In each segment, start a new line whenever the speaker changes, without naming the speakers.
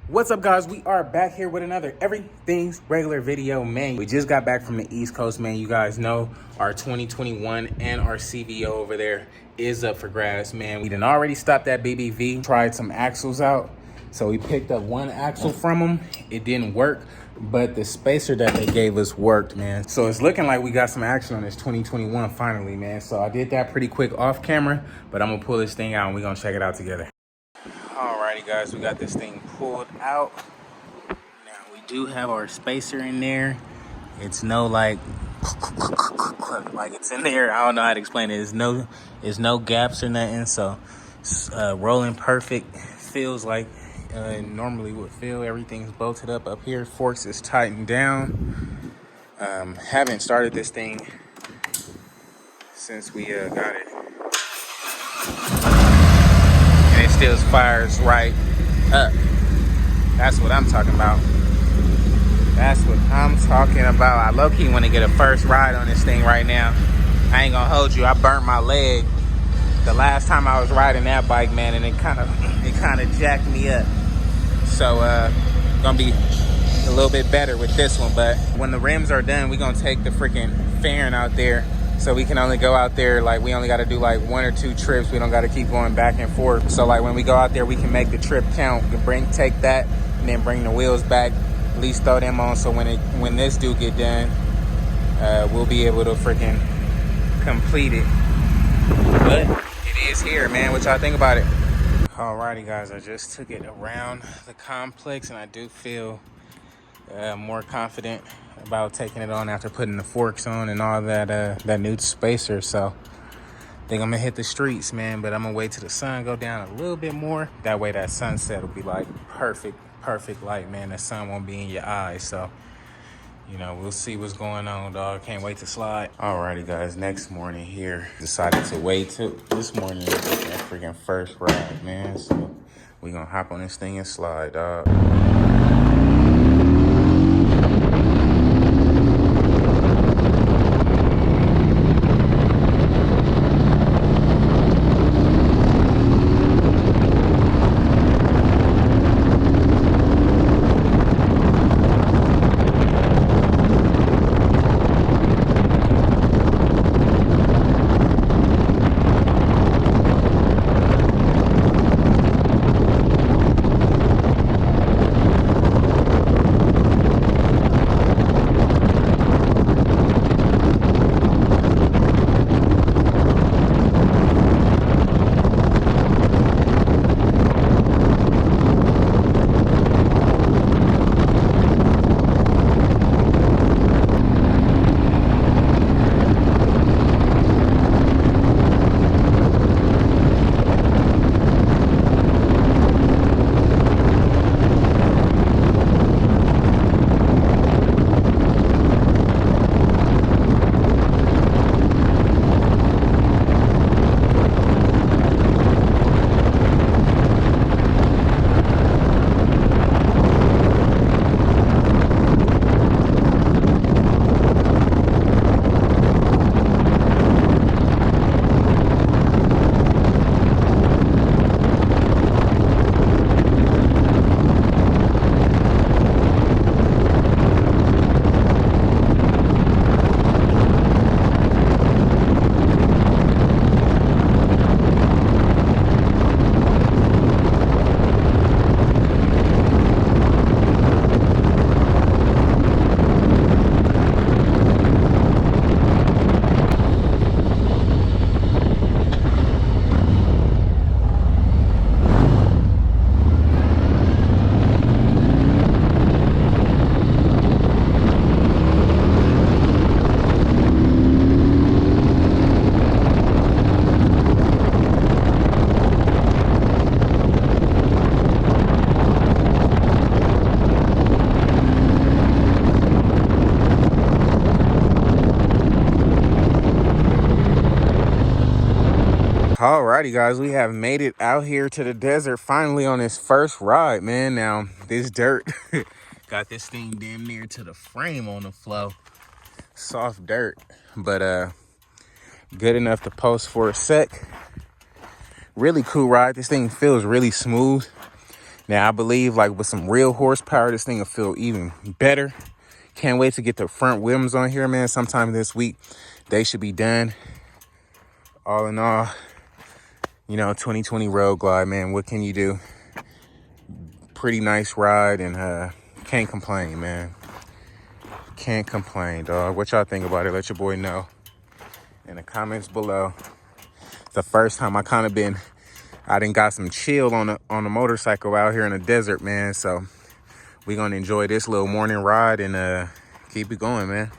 What's up, guys? We are back here with another Everything's Regular video, man. We just got back from the East Coast, man. You guys know our 2021 and our CVO over there is up for grabs, man. We done already stopped at BBV, tried some axles out. So we picked up one axle from them. It didn't work, but the spacer that they gave us worked, man. So it's looking like we got some action on this 2021 finally, man. So I did that pretty quick off camera, but I'm gonna pull this thing out and we're gonna check it out together. Alrighty, guys, we got this thing pulled out. Now we do have our spacer in there. It's no like it's in there. I don't know how to explain it. There's no gaps or nothing. So it's rolling perfect. Feels like normally would feel. Everything's bolted up here. Forks is tightened down. Haven't started this thing since we got it. And it still fires right up. That's what I'm talking about. That's what I'm talking about. I low-key want to get a first ride on this thing right now. I ain't gonna hold you. I burnt my leg the last time I was riding that bike, man, and it kind of jacked me up. So gonna be a little bit better with this one. But when the rims are done, we're gonna take the freaking fairing out there. So we can only go out there, like we only got to do like 1 or 2 trips. We don't got to keep going back and forth. So like when we go out there, we can make the trip count. Take that and then bring the wheels back. At least throw them on. So when this do get done, we'll be able to freaking complete it. But it is here, man. What y'all think about it? Alrighty, guys. I just took it around the complex and I do feel more confident about taking it on after putting the forks on and all that new spacer. So I think I'm gonna hit the streets, man, but I'm gonna wait till the sun go down a little bit more. That way that sunset will be like perfect light, man. The sun won't be in your eyes. So you know, we'll see what's going on, dog. Can't wait to slide. Alrighty, guys, next morning here. Decided to wait till this morning to get that freaking first ride, man. So we gonna hop on this thing and slide, dog. Alrighty, guys, we have made it out here to the desert finally on this first ride, man. Now this dirt got this thing damn near to the frame on the flow. Soft dirt, but good enough to post for a sec. Really cool ride. This thing feels really smooth. Now, I believe like with some real horsepower, this thing will feel even better. Can't wait to get the front rims on here, man. Sometime this week, they should be done. All in all, 2020 Road Glide, man. What can you do? Pretty nice ride, and can't complain, man. Can't complain, dog. What y'all think about it? Let your boy know in the comments below. It's the first time I done got some chill on the motorcycle out here in the desert, man. So we gonna enjoy this little morning ride and keep it going, man.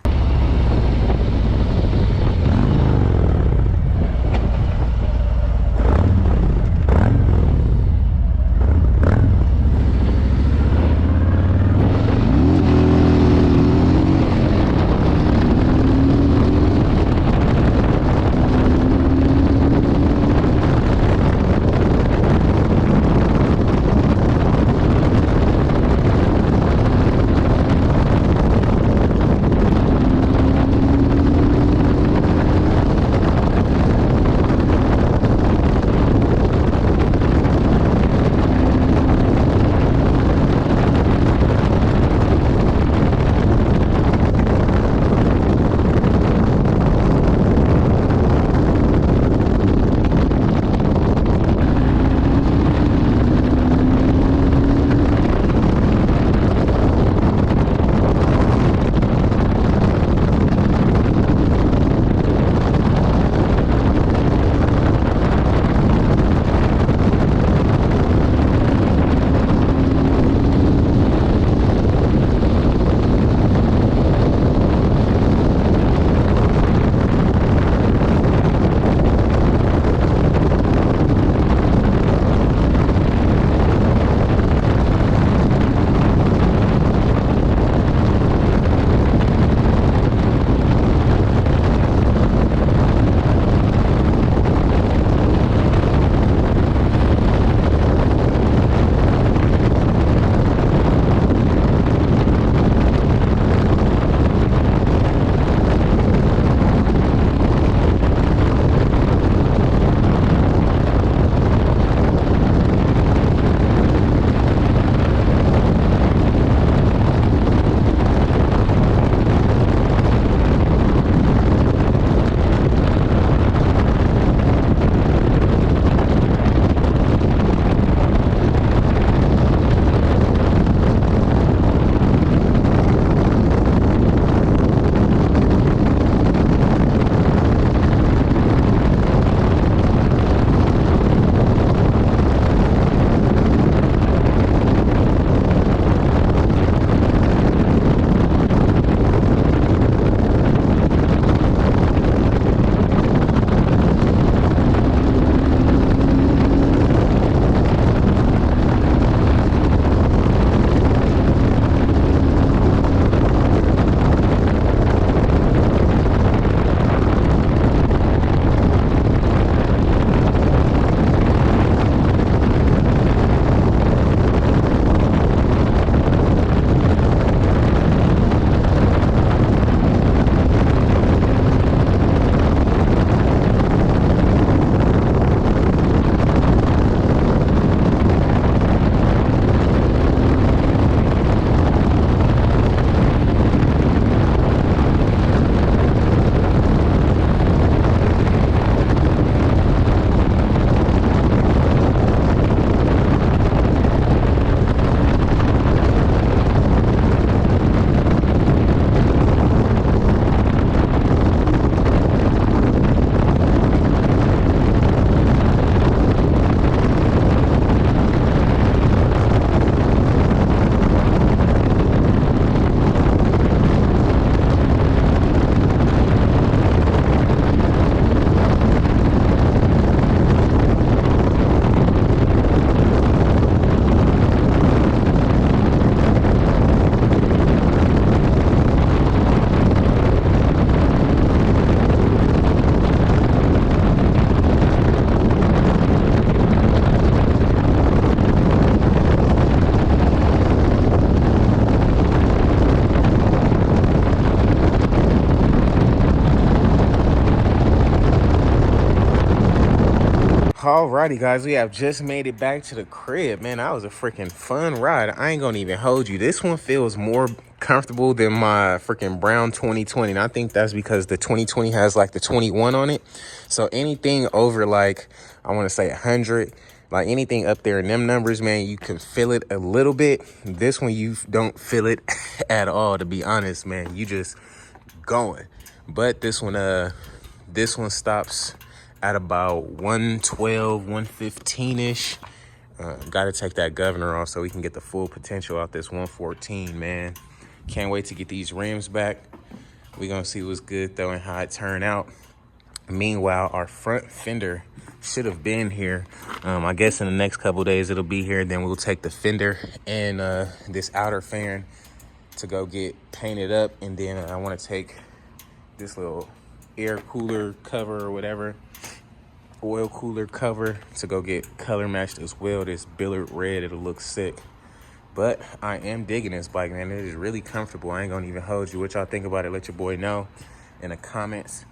Alrighty, guys, we have just made it back to the crib. Man, that was a freaking fun ride. I ain't gonna even hold you. This one feels more comfortable than my freaking brown 2020. And I think that's because the 2020 has like the 21 on it. So anything over like, I want to say 100, like anything up there in them numbers, man, you can feel it a little bit. This one, you don't feel it at all, to be honest, man. You just going. But this one stops at about 112, 115-ish. Got to take that governor off so we can get the full potential out this 114, man. Can't wait to get these rims back. We're going to see what's good, though, and how it turned out. Meanwhile, our front fender should have been here. I guess in the next couple days it'll be here. Then we'll take the fender and this outer fan to go get painted up. And then I want to take this little air cooler cover or whatever, oil cooler cover, to go get color matched as well. This billet red, it'll look sick. But I am digging this bike, man. It is really comfortable. I ain't gonna even hold you. What y'all think about it, let your boy know in the comments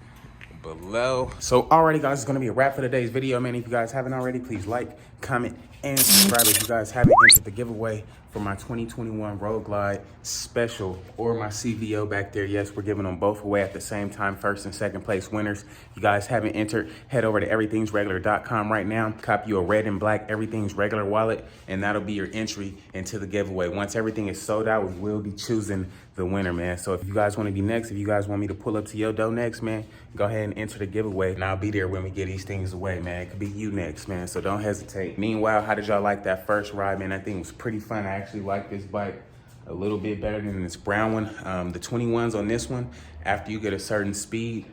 below. So alrighty, guys, it's gonna be a wrap for today's video, man. If you guys haven't already, please like, comment, and subscribe. If you guys haven't entered the giveaway for my 2021 Road Glide Special or my CVO back there, yes, we're giving them both away at the same time, first and second place winners. If you guys haven't entered, head over to everythingsregular.com right now, copy you a red and black Everything's Regular wallet, and that'll be your entry into the giveaway. Once everything is sold out, we will be choosing the winner, man. So if you guys want to be next, if you guys want me to pull up to your door next, man, go ahead and enter the giveaway, and I'll be there when we get these things away, man. It could be you next, man, so don't hesitate. Meanwhile, how did y'all like that first ride, man? I think it was pretty fun. I actually like this bike a little bit better than this brown one. The 21s on this one, after you get a certain speed,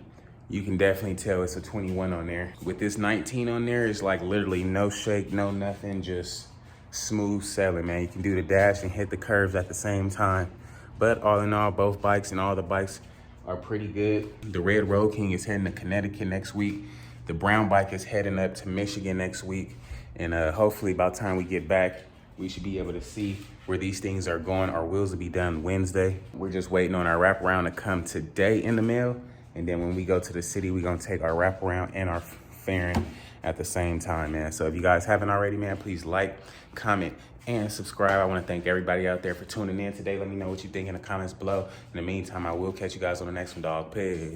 you can definitely tell it's a 21 on there. With this 19 on there, it's like literally no shake, no nothing, just smooth sailing, man. You can do the dash and hit the curves at the same time. But all in all, both bikes and all the bikes are pretty good. The red Road King is heading to Connecticut next week. The brown bike is heading up to Michigan next week. And hopefully by the time we get back, we should be able to see where these things are going. Our wheels will be done Wednesday. We're just waiting on our wraparound to come today in the mail. And then when we go to the city, we're gonna take our wraparound and our fairing at the same time, man. So if you guys haven't already, man, please like, comment, and subscribe. I want to thank everybody out there for tuning in today. Let me know what you think in the comments below. In the meantime, I will catch you guys on the next one, dog. Peace.